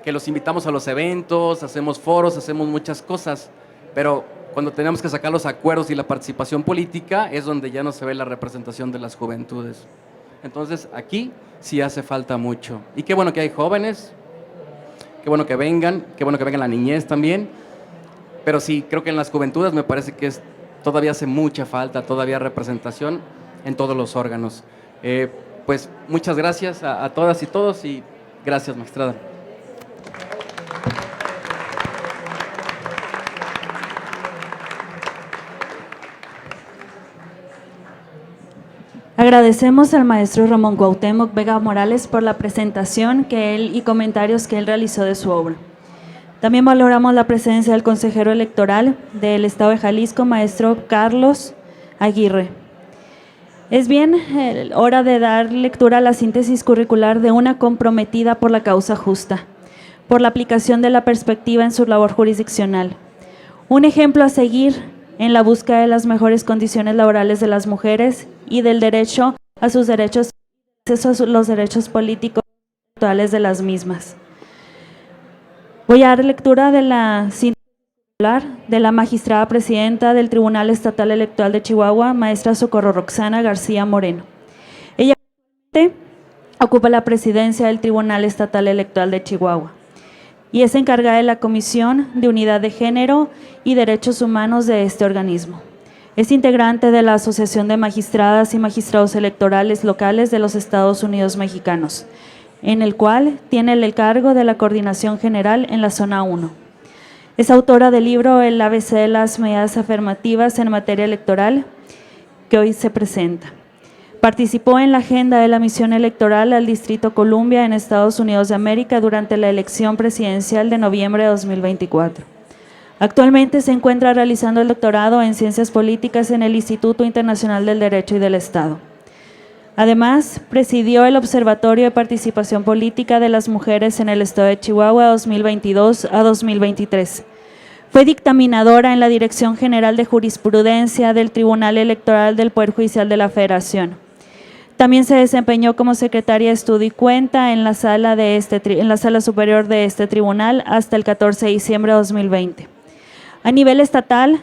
que los invitamos a los eventos, hacemos foros, hacemos muchas cosas, pero cuando tenemos que sacar los acuerdos y la participación política es donde ya no se ve la representación de las juventudes. Entonces aquí sí hace falta mucho. Y qué bueno que hay jóvenes, qué bueno que vengan la niñez también, pero sí, creo que en las juventudes me parece que todavía hace mucha falta, todavía representación en todos los órganos. Pues muchas gracias a todas y todos y gracias, magistrada. Agradecemos al maestro Ramón Cuauhtémoc Vega Morales por la presentación y comentarios que él realizó de su obra. También valoramos la presencia del consejero electoral del Estado de Jalisco, maestro Carlos Aguirre. Es bien hora de dar lectura a la síntesis curricular de una comprometida por la causa justa, por la aplicación de la perspectiva en su labor jurisdiccional. Un ejemplo a seguir en la búsqueda de las mejores condiciones laborales de las mujeres y del derecho a sus derechos, acceso a los derechos políticos y actuales de las mismas. Voy a dar lectura de la síntesis de la magistrada presidenta del Tribunal Estatal Electoral de Chihuahua, maestra Socorro Roxana García Moreno. Ella ocupa la presidencia del Tribunal Estatal Electoral de Chihuahua y es encargada de la Comisión de Unidad de Género y Derechos Humanos de este organismo. Es integrante de la Asociación de Magistradas y Magistrados Electorales Locales de los Estados Unidos Mexicanos, en el cual tiene el cargo de la Coordinación General en la Zona 1. Es autora del libro El ABC de las medidas afirmativas en materia electoral, que hoy se presenta. Participó en la agenda de la misión electoral al Distrito Columbia en Estados Unidos de América durante la elección presidencial de noviembre de 2024. Actualmente se encuentra realizando el doctorado en Ciencias Políticas en el Instituto Internacional del Derecho y del Estado. Además, presidió el Observatorio de Participación Política de las Mujeres en el Estado de Chihuahua 2022 a 2023. Fue dictaminadora en la Dirección General de Jurisprudencia del Tribunal Electoral del Poder Judicial de la Federación. También se desempeñó como secretaria de estudio y cuenta en la sala superior de este tribunal hasta el 14 de diciembre de 2020. A nivel estatal,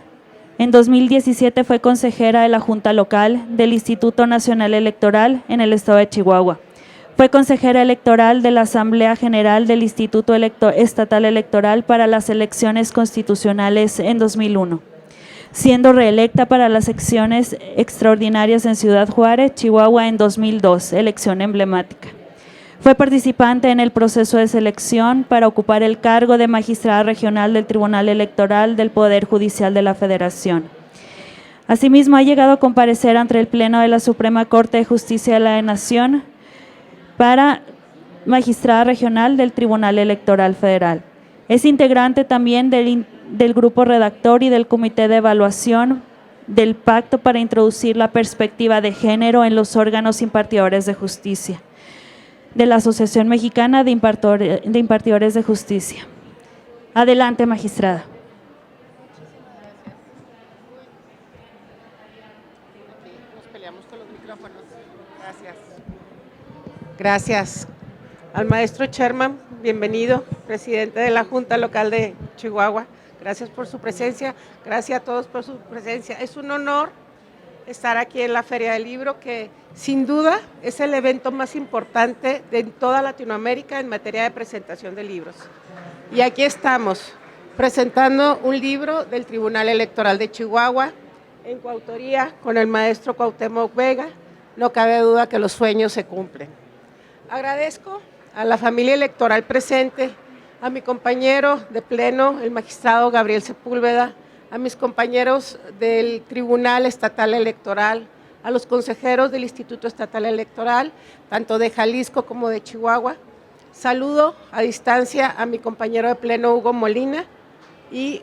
en 2017 fue consejera de la Junta Local del Instituto Nacional Electoral en el estado de Chihuahua. Fue consejera electoral de la Asamblea General del Instituto Estatal Electoral para las elecciones constitucionales en 2001, siendo reelecta para las secciones extraordinarias en Ciudad Juárez, Chihuahua en 2002, elección emblemática. Fue participante en el proceso de selección para ocupar el cargo de magistrada regional del Tribunal Electoral del Poder Judicial de la Federación. Asimismo, ha llegado a comparecer ante el Pleno de la Suprema Corte de Justicia de la Nación para magistrada regional del Tribunal Electoral Federal. Es integrante también del grupo redactor y del comité de evaluación del Pacto para introducir la perspectiva de género en los órganos impartidores de justicia de la Asociación Mexicana de Impartidores de Justicia. Adelante, magistrada. Nos peleamos con los micrófonos. Gracias. Al maestro Sherman, bienvenido, presidente de la Junta Local de Chihuahua. Gracias por su presencia, gracias a todos por su presencia. Es un honor estar aquí en la Feria del Libro, que sin duda es el evento más importante de toda Latinoamérica en materia de presentación de libros. Y aquí estamos, presentando un libro del Tribunal Electoral de Chihuahua, en coautoría con el maestro Cuauhtémoc Vega. No cabe duda que los sueños se cumplen. Agradezco a la familia electoral presente, a mi compañero de pleno, el magistrado Gabriel Sepúlveda, a mis compañeros del Tribunal Estatal Electoral, a los consejeros del Instituto Estatal Electoral, tanto de Jalisco como de Chihuahua. Saludo a distancia a mi compañero de pleno, Hugo Molina, y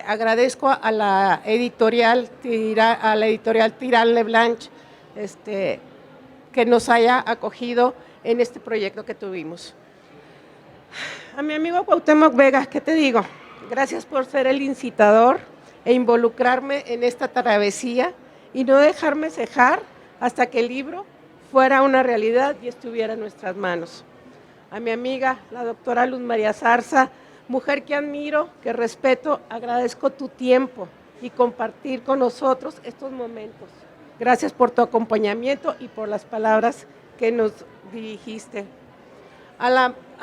agradezco a la editorial Tirán Leblanc que nos haya acogido en este proyecto que tuvimos. A mi amigo Cuauhtémoc Vega, ¿qué te digo? Gracias por ser el incitador e involucrarme en esta travesía y no dejarme cejar hasta que el libro fuera una realidad y estuviera en nuestras manos. A mi amiga, la doctora Luz María Zarza, mujer que admiro, que respeto, agradezco tu tiempo y compartir con nosotros estos momentos. Gracias por tu acompañamiento y por las palabras que nos dirigiste. A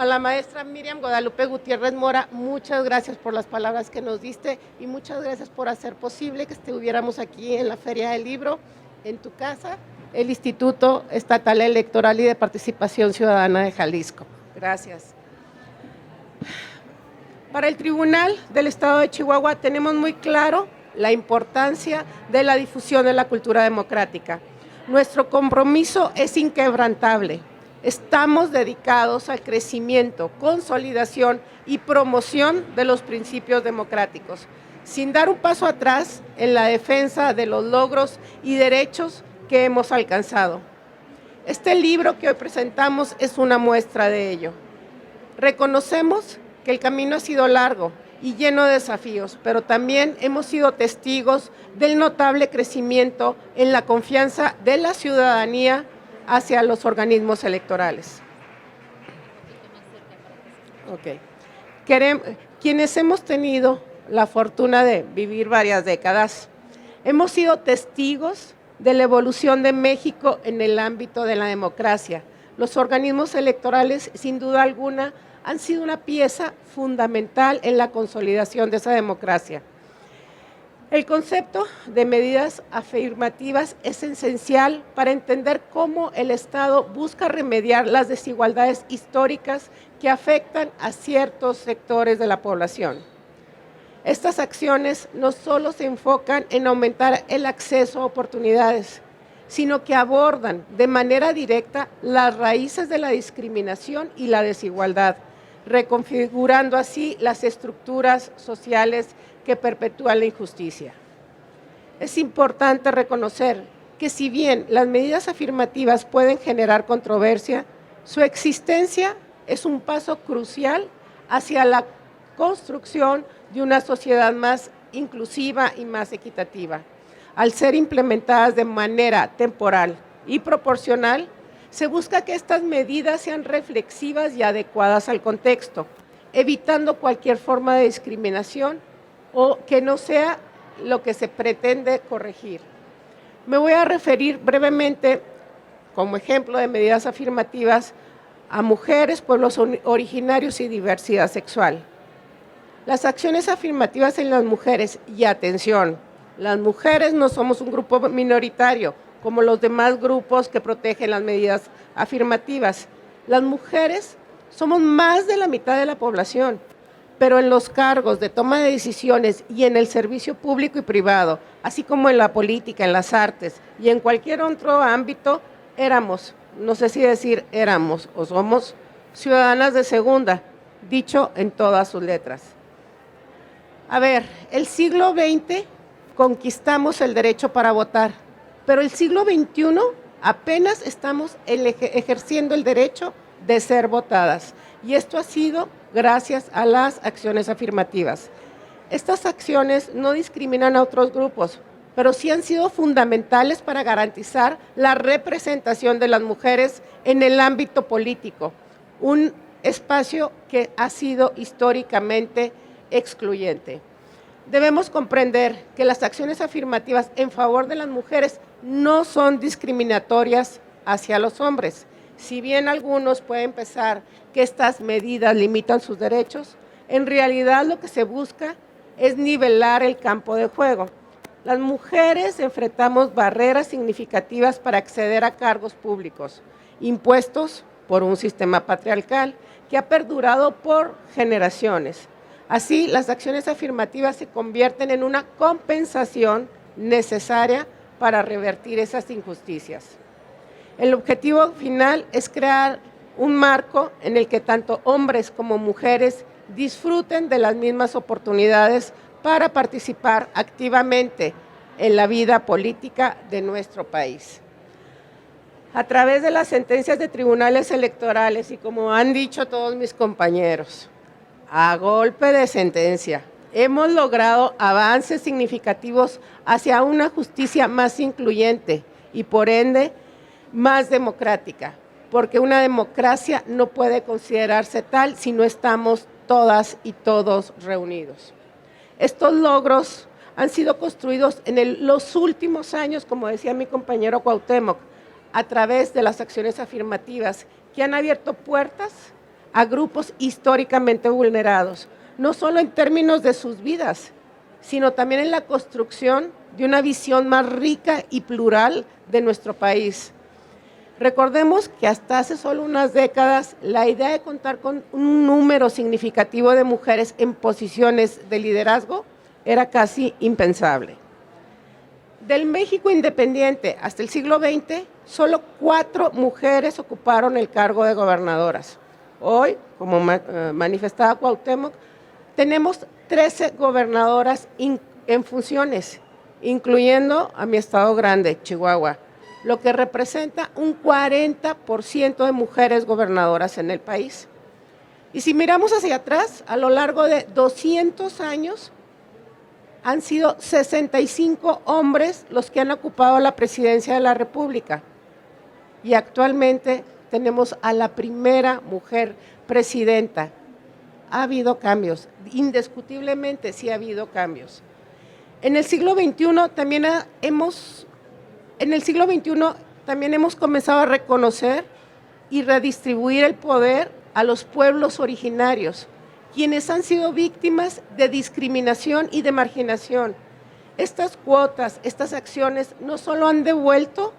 la maestra Miriam Guadalupe Gutiérrez Mora, muchas gracias por las palabras que nos diste y muchas gracias por hacer posible que estuviéramos aquí en la Feria del Libro, en tu casa, el Instituto Estatal Electoral y de Participación Ciudadana de Jalisco. Gracias. Para el Tribunal del Estado de Chihuahua tenemos muy claro la importancia de la difusión de la cultura democrática. Nuestro compromiso es inquebrantable. Estamos dedicados al crecimiento, consolidación y promoción de los principios democráticos, sin dar un paso atrás en la defensa de los logros y derechos que hemos alcanzado. Este libro que hoy presentamos es una muestra de ello. Reconocemos que el camino ha sido largo y lleno de desafíos, pero también hemos sido testigos del notable crecimiento en la confianza de la ciudadanía hacia los organismos electorales. Quienes hemos tenido la fortuna de vivir varias décadas, hemos sido testigos de la evolución de México en el ámbito de la democracia. Los organismos electorales, sin duda alguna, han sido una pieza fundamental en la consolidación de esa democracia. El concepto de medidas afirmativas es esencial para entender cómo el Estado busca remediar las desigualdades históricas que afectan a ciertos sectores de la población. Estas acciones no solo se enfocan en aumentar el acceso a oportunidades, sino que abordan de manera directa las raíces de la discriminación y la desigualdad, reconfigurando así las estructuras sociales que perpetúan la injusticia. Es importante reconocer que si bien las medidas afirmativas pueden generar controversia, su existencia es un paso crucial hacia la construcción de una sociedad más inclusiva y más equitativa. Al ser implementadas de manera temporal y proporcional, se busca que estas medidas sean reflexivas y adecuadas al contexto, evitando cualquier forma de discriminación o que no sea lo que se pretende corregir. Me voy a referir brevemente, como ejemplo de medidas afirmativas, a mujeres, pueblos originarios y diversidad sexual. Las acciones afirmativas en las mujeres, y atención, las mujeres no somos un grupo minoritario, como los demás grupos que protegen las medidas afirmativas. Las mujeres somos más de la mitad de la población, pero en los cargos de toma de decisiones y en el servicio público y privado, así como en la política, en las artes y en cualquier otro ámbito, éramos, no sé si decir éramos o somos ciudadanas de segunda, dicho en todas sus letras. A ver, el siglo XX conquistamos el derecho para votar, pero el siglo XXI apenas estamos ejerciendo el derecho de ser votadas. Y esto ha sido gracias a las acciones afirmativas. Estas acciones no discriminan a otros grupos, pero sí han sido fundamentales para garantizar la representación de las mujeres en el ámbito político, un espacio que ha sido históricamente excluyente. Debemos comprender que las acciones afirmativas en favor de las mujeres no son discriminatorias hacia los hombres. Si bien algunos pueden pensar que estas medidas limitan sus derechos, en realidad lo que se busca es nivelar el campo de juego. Las mujeres enfrentamos barreras significativas para acceder a cargos públicos, impuestos por un sistema patriarcal que ha perdurado por generaciones. Así, las acciones afirmativas se convierten en una compensación necesaria para revertir esas injusticias. El objetivo final es crear un marco en el que tanto hombres como mujeres disfruten de las mismas oportunidades para participar activamente en la vida política de nuestro país. A través de las sentencias de tribunales electorales y como han dicho todos mis compañeros, a golpe de sentencia, hemos logrado avances significativos hacia una justicia más incluyente y por ende más democrática, porque una democracia no puede considerarse tal si no estamos todas y todos reunidos. Estos logros han sido construidos en los últimos años, como decía mi compañero Cuauhtémoc, a través de las acciones afirmativas que han abierto puertas a grupos históricamente vulnerados, no solo en términos de sus vidas, sino también en la construcción de una visión más rica y plural de nuestro país. Recordemos que hasta hace solo unas décadas la idea de contar con un número significativo de mujeres en posiciones de liderazgo era casi impensable. Del México independiente hasta el siglo XX, solo 4 mujeres ocuparon el cargo de gobernadoras. Hoy, como manifestaba Cuauhtémoc, tenemos 13 gobernadoras en funciones, incluyendo a mi estado grande, Chihuahua, lo que representa un 40% de mujeres gobernadoras en el país. Y si miramos hacia atrás, a lo largo de 200 años, han sido 65 hombres los que han ocupado la presidencia de la República. Y actualmente tenemos a la primera mujer presidenta. Ha habido cambios, indiscutiblemente sí ha habido cambios. En el siglo XXI también hemos comenzado a reconocer y redistribuir el poder a los pueblos originarios, quienes han sido víctimas de discriminación y de marginación. Estas cuotas, estas acciones no solo han devuelto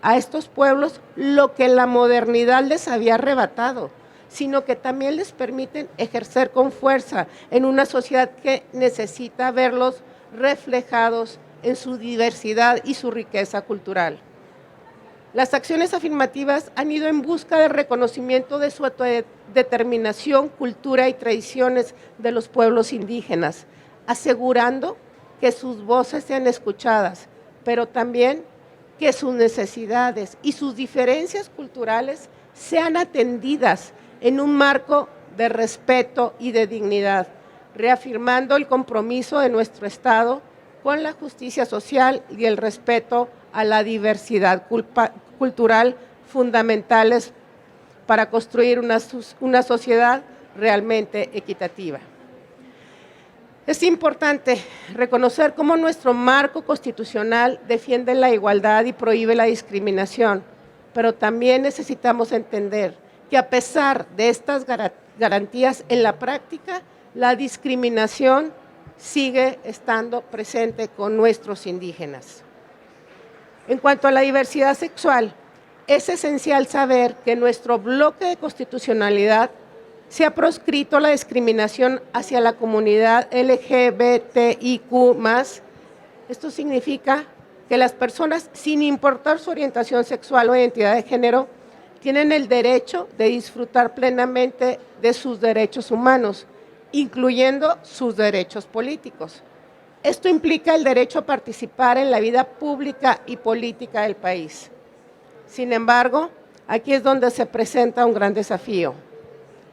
a estos pueblos lo que la modernidad les había arrebatado, sino que también les permiten ejercer con fuerza en una sociedad que necesita verlos reflejados en su diversidad y su riqueza cultural. Las acciones afirmativas han ido en busca del reconocimiento de su determinación, cultura y tradiciones de los pueblos indígenas, asegurando que sus voces sean escuchadas, pero también que sus necesidades y sus diferencias culturales sean atendidas en un marco de respeto y de dignidad, reafirmando el compromiso de nuestro Estado con la justicia social y el respeto a la diversidad cultural fundamentales para construir una sociedad realmente equitativa. Es importante reconocer cómo nuestro marco constitucional defiende la igualdad y prohíbe la discriminación, pero también necesitamos entender que a pesar de estas garantías en la práctica, la discriminación sigue estando presente con nuestros indígenas. En cuanto a la diversidad sexual, es esencial saber que en nuestro bloque de constitucionalidad se ha proscrito la discriminación hacia la comunidad LGBTIQ+. Esto significa que las personas, sin importar su orientación sexual o identidad de género, tienen el derecho de disfrutar plenamente de sus derechos humanos, incluyendo sus derechos políticos. Esto implica el derecho a participar en la vida pública y política del país. Sin embargo, aquí es donde se presenta un gran desafío.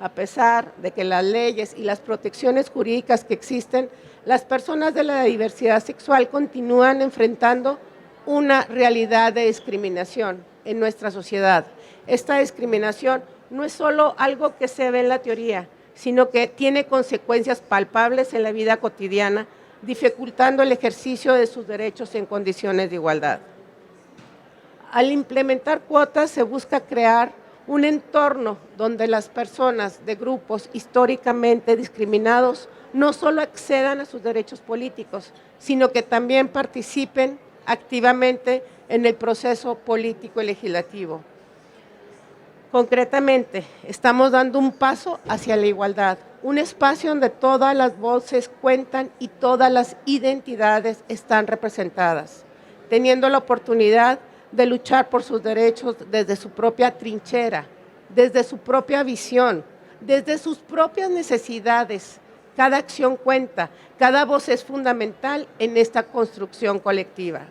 A pesar de que las leyes y las protecciones jurídicas que existen, las personas de la diversidad sexual continúan enfrentando una realidad de discriminación en nuestra sociedad. Esta discriminación no es solo algo que se ve en la teoría, sino que tiene consecuencias palpables en la vida cotidiana, dificultando el ejercicio de sus derechos en condiciones de igualdad. Al implementar cuotas se busca crear un entorno donde las personas de grupos históricamente discriminados no solo accedan a sus derechos políticos, sino que también participen activamente en el proceso político y legislativo. Concretamente, estamos dando un paso hacia la igualdad, un espacio donde todas las voces cuentan y todas las identidades están representadas, teniendo la oportunidad de luchar por sus derechos desde su propia trinchera, desde su propia visión, desde sus propias necesidades. Cada acción cuenta, cada voz es fundamental en esta construcción colectiva.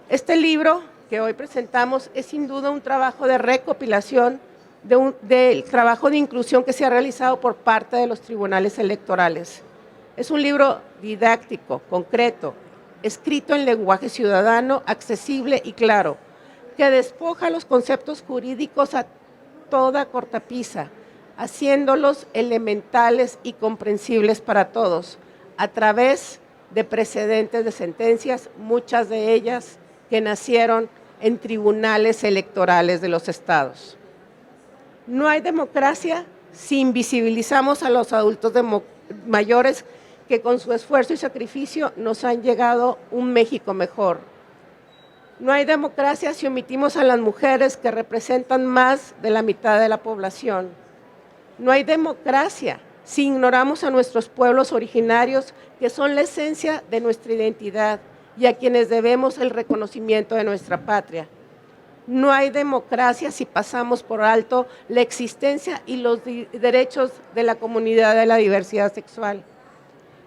Este libro que hoy presentamos es sin duda un trabajo de recopilación del trabajo de inclusión que se ha realizado por parte de los tribunales electorales. Es un libro didáctico, concreto, escrito en lenguaje ciudadano, accesible y claro, que despoja los conceptos jurídicos a toda cortapisa, haciéndolos elementales y comprensibles para todos, a través de precedentes de sentencias, muchas de ellas que nacieron en tribunales electorales de los estados. No hay democracia si invisibilizamos a los adultos mayores que con su esfuerzo y sacrificio nos han llegado un México mejor. No hay democracia si omitimos a las mujeres que representan más de la mitad de la población. No hay democracia si ignoramos a nuestros pueblos originarios, que son la esencia de nuestra identidad y a quienes debemos el reconocimiento de nuestra patria. No hay democracia si pasamos por alto la existencia y los derechos de la comunidad de la diversidad sexual.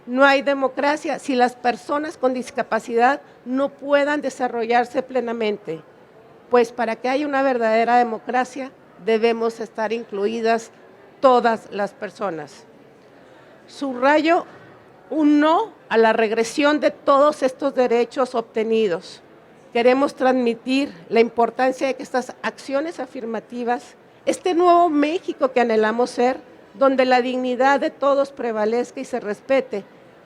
No hay democracia si las personas con discapacidad no puedan desarrollarse plenamente, pues para que haya una verdadera democracia debemos estar incluidas todas las personas. Subrayo un no a la regresión de todos estos derechos obtenidos. Queremos transmitir la importancia de que estas acciones afirmativas, este nuevo México que anhelamos ser, donde la dignidad de todos prevalezca y se respete,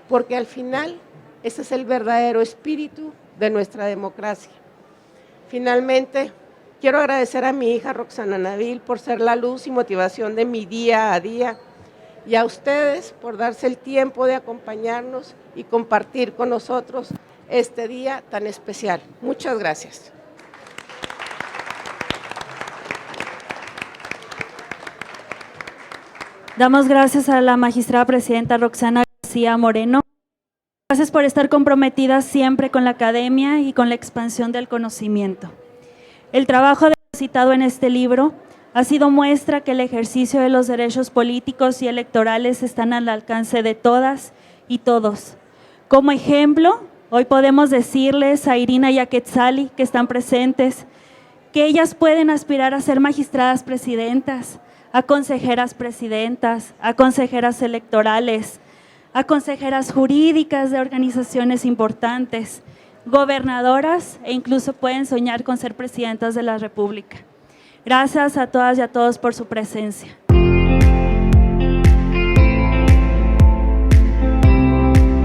porque al final ese es el verdadero espíritu de nuestra democracia. Finalmente, quiero agradecer a mi hija Roxana Nabil por ser la luz y motivación de mi día a día, y a ustedes por darse el tiempo de acompañarnos y compartir con nosotros este día tan especial. Muchas gracias. Damos gracias a la magistrada presidenta Roxana García Moreno. Gracias por estar comprometida siempre con la academia y con la expansión del conocimiento. El trabajo depositado en este libro ha sido muestra que el ejercicio de los derechos políticos y electorales están al alcance de todas y todos. Como ejemplo, hoy podemos decirles a Irina y a Quetzali, que están presentes, que ellas pueden aspirar a ser magistradas presidentas, a consejeras presidentas, a consejeras electorales, a consejeras jurídicas de organizaciones importantes, gobernadoras e incluso pueden soñar con ser presidentas de la República. Gracias a todas y a todos por su presencia.